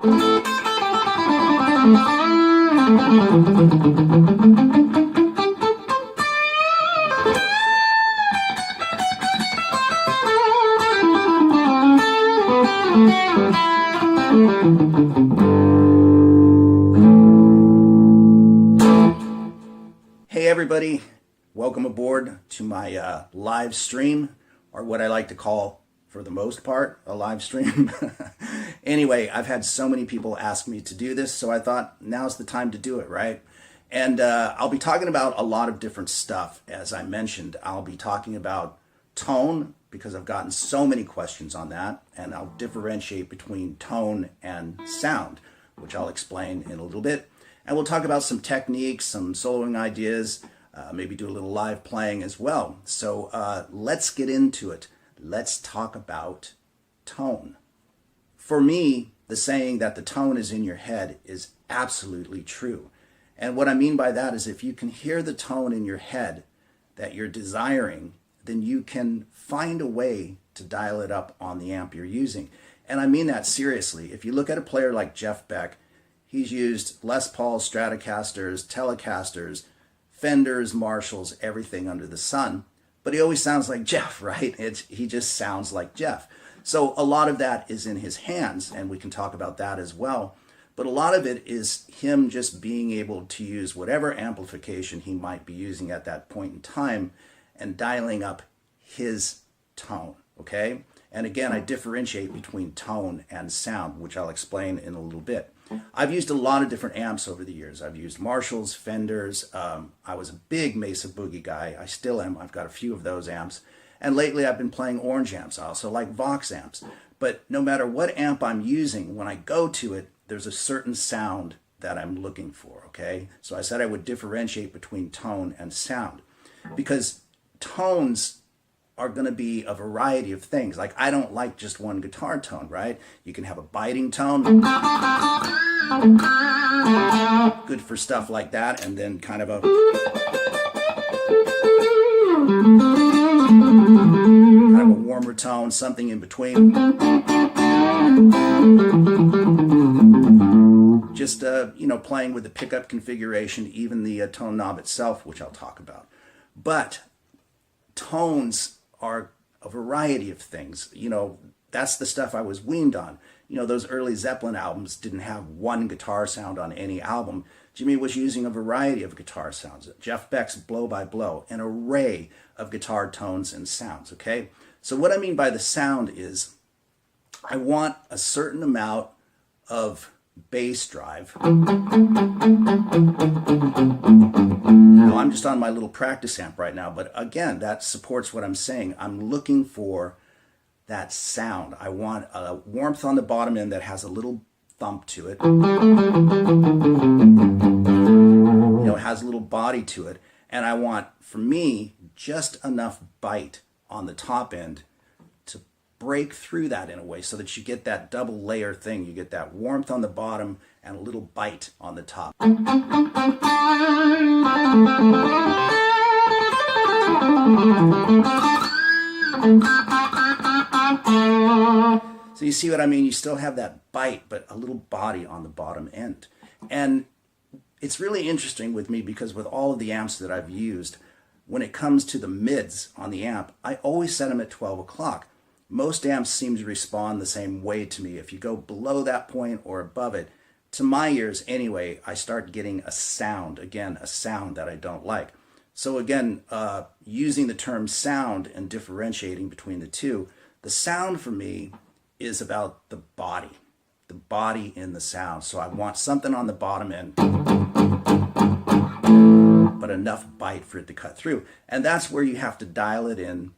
Hey everybody, welcome aboard to my live stream, or what I like to call, for the most part, a live stream. Anyway, I've had so many people ask me to do this, so I thought now's the time to do it, right? And I'll be talking about a lot of different stuff. As I mentioned, I'll be talking about tone, because I've gotten so many questions on that, and I'll differentiate between tone and sound, which I'll explain in a little bit. And we'll talk about some techniques, some soloing ideas, maybe do a little live playing as well. So let's get into it. Let's talk about tone. For me, the saying that the tone is in your head is absolutely true. And what I mean by that is, if you can hear the tone in your head that you're desiring, then you can find a way to dial it up on the amp you're using. And I mean that seriously. If you look at a player like Beck, he's used Les Pauls, Stratocasters, Telecasters, Fenders, Marshalls, everything under the sun. But he always sounds like Jeff, right? He just sounds like Jeff. So a lot of that is in his hands, and we can talk about that as well. But a lot of it is him just being able to use whatever amplification he might be using at that point in time and dialing up his tone, okay? And again, I differentiate between tone and sound, which I'll explain in a little bit. I've used a lot of different amps over the years. I've used Marshalls, Fenders. I was a big Mesa Boogie guy. I still am. I've got a few of those amps. And lately I've been playing orange amps. I also like Vox amps. But no matter what amp I'm using, when I go to it, there's a certain sound that I'm looking for, okay? So I said I would differentiate between tone and sound, because tones are going to be a variety of things. Like, I don't like just one guitar tone, right? You can have a biting tone, good for stuff like that, and then kind of a warmer tone, something in between. Just playing with the pickup configuration, even the tone knob itself, which I'll talk about. But tones are a variety of things. That's the stuff I was weaned on. Those early Zeppelin albums didn't have one guitar sound on any album. Jimmy was using a variety of guitar sounds. Beck's Blow by Blow, an array of guitar tones and sounds, okay? So what I mean by the sound is, I want a certain amount of bass drive. Now, I'm just on my little practice amp right now, but again, that supports what I'm saying. I'm looking for that sound. I want a warmth on the bottom end that has a little thump to it. It has a little body to it. And I want, for me, just enough bite on the top end to break through that in a way, so that you get that double layer thing. You get that warmth on the bottom and a little bite on the top. So you see what I mean? You still have that bite, but a little body on the bottom end. And it's really interesting with me, because with all of the amps that I've used, when it comes to the mids on the amp, I always set them at 12 o'clock. Most amps seem to respond the same way to me. If you go below that point or above it, to my ears anyway, I start getting a sound, again, a sound that I don't like. So again, using the term sound and differentiating between the two, the sound for me is about the body in the sound. So I want something on the bottom end, but enough bite for it to cut through. And that's where you have to dial it in,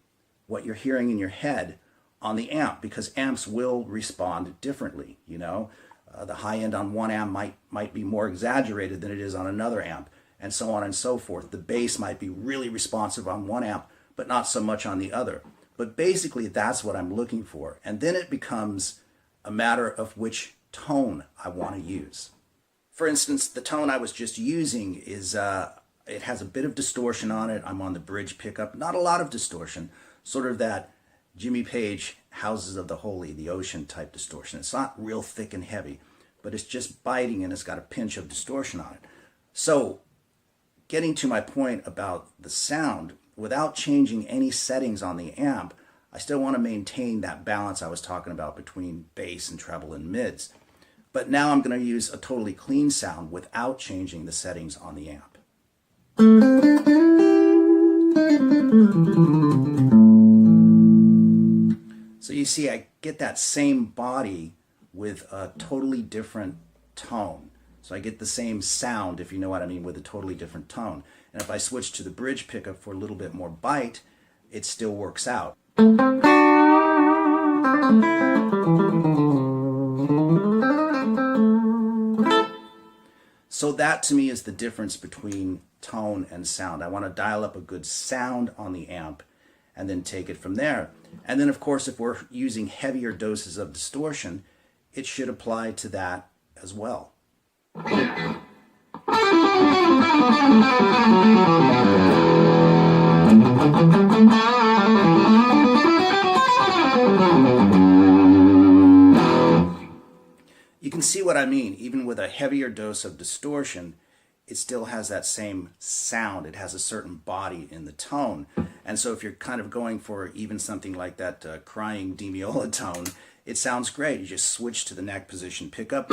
what you're hearing in your head on the amp, because amps will respond differently. The high end on one amp might be more exaggerated than it is on another amp, and so on and so forth. The bass might be really responsive on one amp, but not so much on the other. But basically, that's what I'm looking for. And then it becomes a matter of which tone I want to use. For instance, the tone I was just using is, it has a bit of distortion on it. I'm on the bridge pickup, not a lot of distortion, sort of that Jimmy Page Houses of the Holy, the Ocean type distortion. It's not real thick and heavy, but it's just biting and it's got a pinch of distortion on it. So getting to my point about the sound, without changing any settings on the amp, I still want to maintain that balance I was talking about between bass and treble and mids. But now I'm going to use a totally clean sound without changing the settings on the amp. So you see, I get that same body with a totally different tone. So I get the same sound, if you know what I mean, with a totally different tone. And if I switch to the bridge pickup for a little bit more bite, it still works out. So that to me is the difference between tone and sound. I want to dial up a good sound on the amp and then take it from there. And then of course, if we're using heavier doses of distortion, it should apply to that as well. You can see what I mean. Even with a heavier dose of distortion, it still has that same sound. It has a certain body in the tone. And so if you're kind of going for even something like that crying demiola tone, it sounds great. You just switch to the neck position pickup.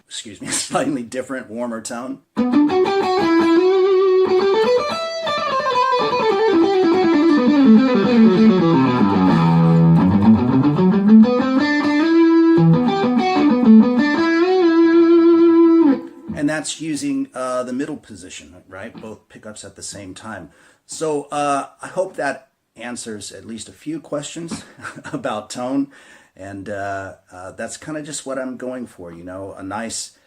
Excuse me, slightly different, warmer tone. And that's using the middle position, right? Both pickups at the same time. So I hope that answers at least a few questions about tone. And that's kind of just what I'm going for, you know, a nice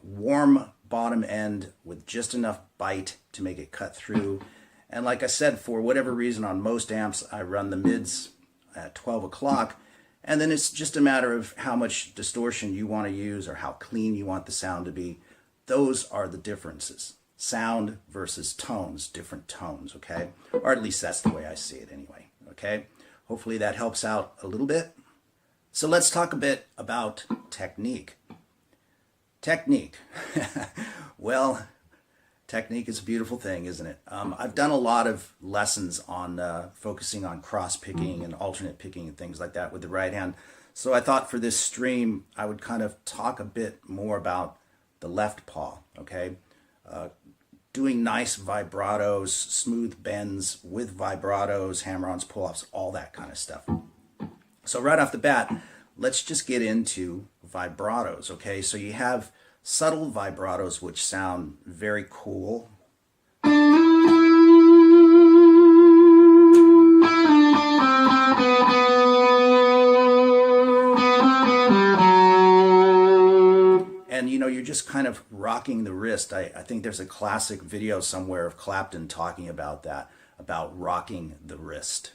warm bottom end with just enough bite to make it cut through. And like I said, for whatever reason, on most amps, I run the mids at 12 o'clock. And then it's just a matter of how much distortion you want to use or how clean you want the sound to be. Those are the differences. Sound versus tones, different tones, okay? Or at least that's the way I see it anyway, okay? Hopefully that helps out a little bit. So let's talk a bit about technique. Technique. Well, technique is a beautiful thing, isn't it? I've done a lot of lessons on focusing on cross picking and alternate picking and things like that with the right hand. So I thought for this stream, I would kind of talk a bit more about the left paw, okay? Doing nice vibratos, smooth bends with vibratos, hammer-ons, pull-offs, all that kind of stuff. So right off the bat, let's just get into vibratos, okay? So you have subtle vibratos which sound very cool. And you know, you're just kind of rocking the wrist. I think there's a classic video somewhere of Clapton talking about that, about rocking the wrist.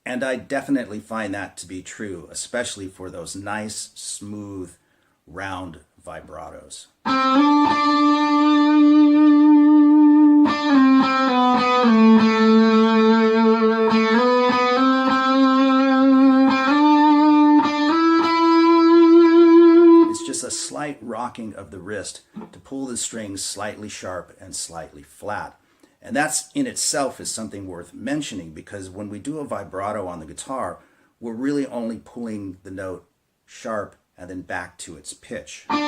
And I definitely find that to be true, especially for those nice, smooth, round vibratos. It's just a slight rocking of the wrist to pull the strings slightly sharp and slightly flat. And that's in itself is something worth mentioning, because when we do a vibrato on the guitar, we're really only pulling the note sharp and then back to its pitch. But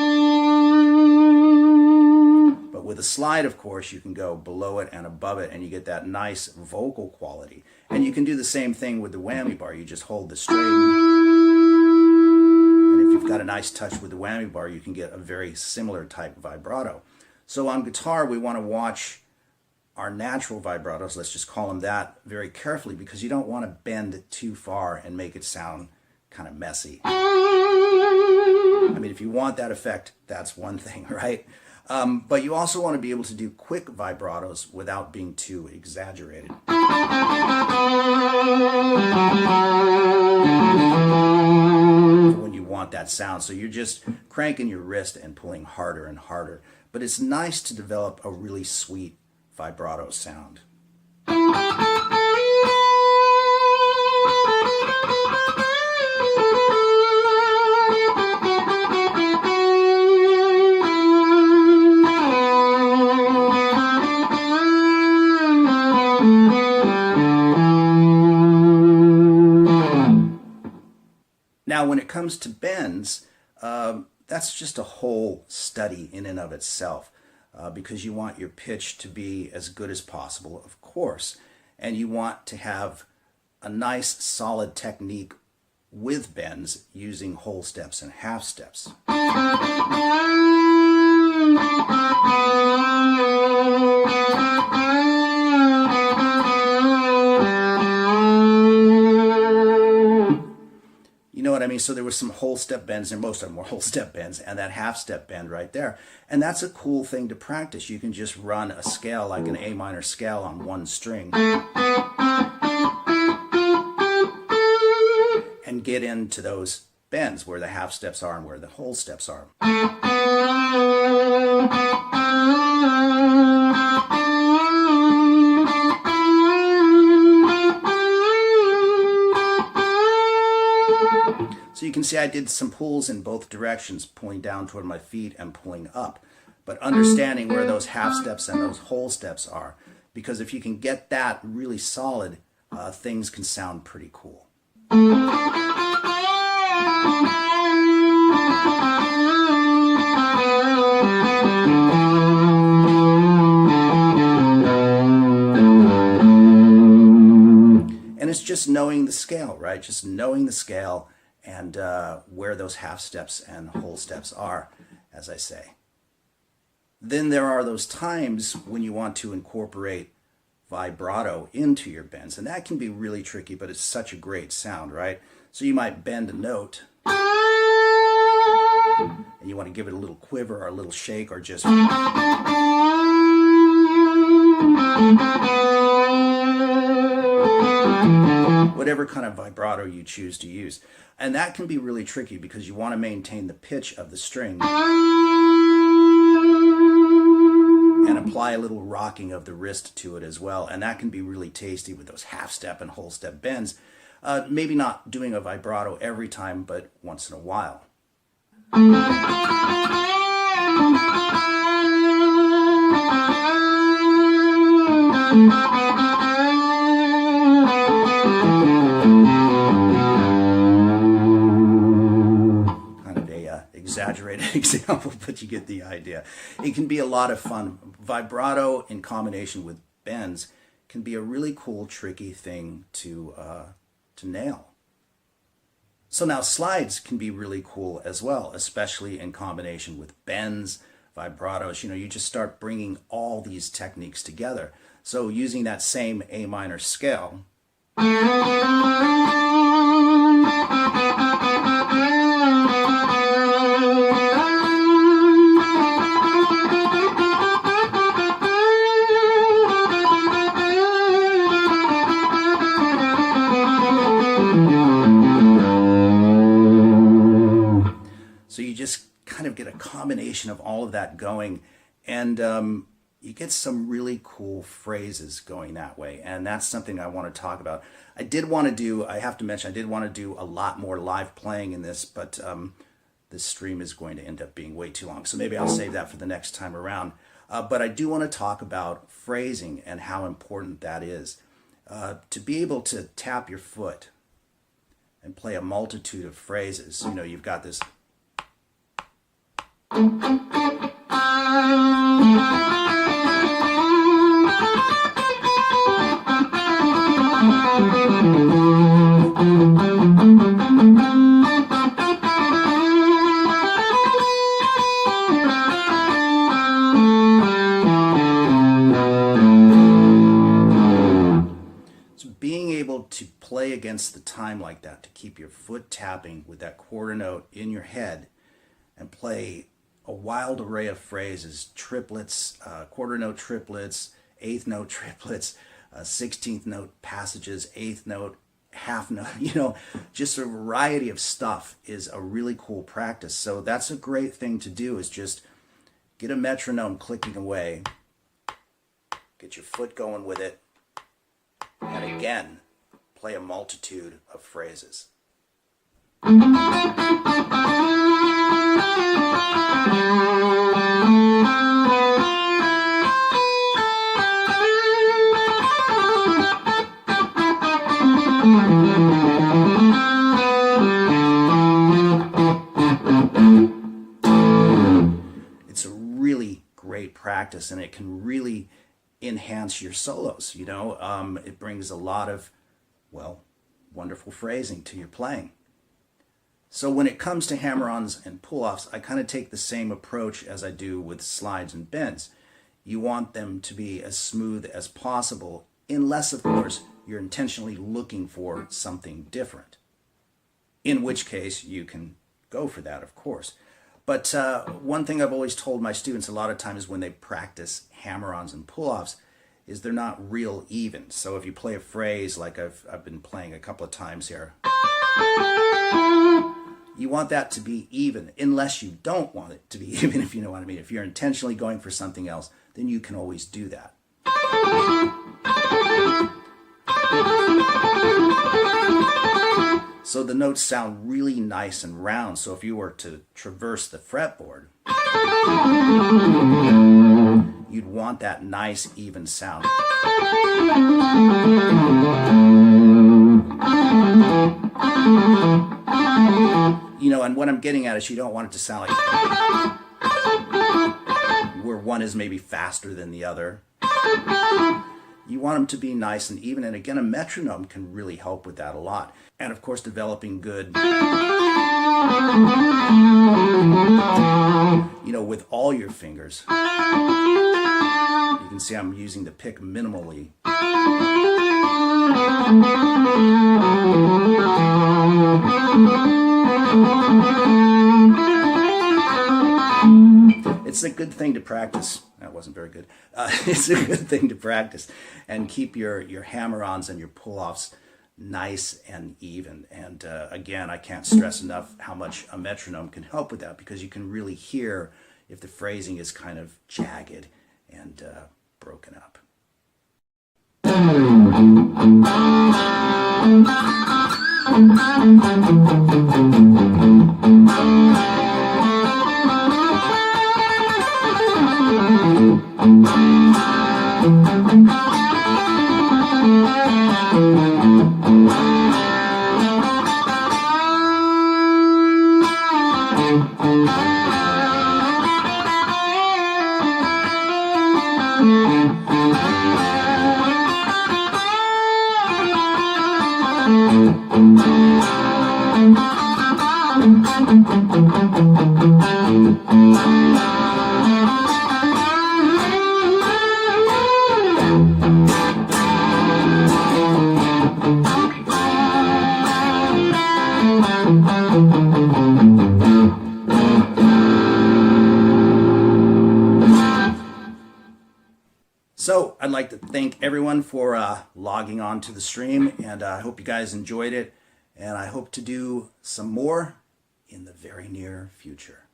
with a slide, of course, you can go below it and above it, and you get that nice vocal quality. And you can do the same thing with the whammy bar. You just hold the string, and if you've got a nice touch with the whammy bar, you can get a very similar type vibrato. So on guitar, we want to watch our natural vibratos, let's just call them that, very carefully, because you don't want to bend too far and make it sound kind of messy. I mean, if you want that effect, that's one thing, right? But you also want to be able to do quick vibratos without being too exaggerated. When you want that sound. So you're just cranking your wrist and pulling harder and harder. But it's nice to develop a really sweet vibrato sound. Now, when it comes to bends, that's just a whole study in and of itself, because you want your pitch to be as good as possible, of course, and you want to have a nice, solid technique with bends using whole steps and half steps. You know what I mean? So there was some whole step bends, and most of them were whole step bends, and that half step bend right there. And that's a cool thing to practice. You can just run a scale like an A minor scale on one string and get into those bends where the half steps are and where the whole steps are. So you can see I did some pulls in both directions, pulling down toward my feet and pulling up, but understanding where those half steps and those whole steps are, because if you can get that really solid, things can sound pretty cool. And it's just knowing the scale, right? Just knowing the scale and where those half steps and whole steps are, as I say. Then there are those times when you want to incorporate vibrato into your bends, and that can be really tricky, but it's such a great sound, right? So you might bend a note, and you want to give it a little quiver or a little shake, or just whatever kind of vibrato you choose to use. And that can be really tricky because you want to maintain the pitch of the string and apply a little rocking of the wrist to it as well. And that can be really tasty with those half step and whole step bends. Maybe not doing a vibrato every time, but once in a while. Exaggerated example, but you get the idea. It can be a lot of fun. Vibrato in combination with bends can be a really cool, tricky thing to nail. So now slides can be really cool as well, especially in combination with bends, vibratos. You know, you just start bringing all these techniques together. So using that same A minor scale, so you just kind of get a combination of all of that going, and you get some really cool phrases going that way, and that's something I want to talk about. I did want to do, I have to mention, I did want to do a lot more live playing in this, but this stream is going to end up being way too long, so maybe I'll save that for the next time around. But I do want to talk about phrasing and how important that is. To be able to tap your foot and play a multitude of phrases. You know, you've got this. Being able to play against the time like that, to keep your foot tapping with that quarter note in your head and play a wild array of phrases, triplets, quarter note triplets, eighth note triplets, 16th note passages, eighth note, half note, just a variety of stuff is a really cool practice. So that's a great thing to do, is just get a metronome clicking away, get your foot going with it, and again, play a multitude of phrases. It's a really great practice, and it can really enhance your solos. It brings a lot of, wonderful phrasing to your playing. So when it comes to hammer-ons and pull-offs, I kind of take the same approach as I do with slides and bends. You want them to be as smooth as possible, unless, of course, you're intentionally looking for something different, in which case you can go for that, of course. But one thing I've always told my students a lot of times when they practice hammer-ons and pull-offs is they're not real even. So if you play a phrase like I've been playing a couple of times here, you want that to be even, unless you don't want it to be even, if you know what I mean. If you're intentionally going for something else, then you can always do that. So the notes sound really nice and round. So if you were to traverse the fretboard, you'd want that nice, even sound. And what I'm getting at is you don't want it to sound like where one is maybe faster than the other. You want them to be nice and even, and again, a metronome can really help with that a lot. And of course, developing good, with all your fingers. You can see I'm using the pick minimally. It's a good thing to practice. That wasn't very good. It's a good thing to practice and keep your hammer-ons and your pull-offs nice and even. And again, I can't stress enough how much a metronome can help with that, because you can really hear if the phrasing is kind of jagged and broken up. So I'd like to thank everyone for logging on to the stream, and I hope you guys enjoyed it, and I hope to do some more in the very near future.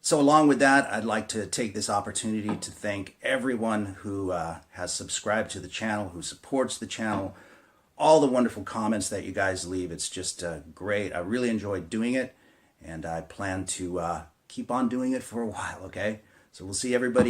So along with that, I'd like to take this opportunity to thank everyone who has subscribed to the channel, who supports the channel, all the wonderful comments that you guys leave. It's just great. I really enjoyed doing it, and I plan to keep on doing it for a while, okay? So we'll see everybody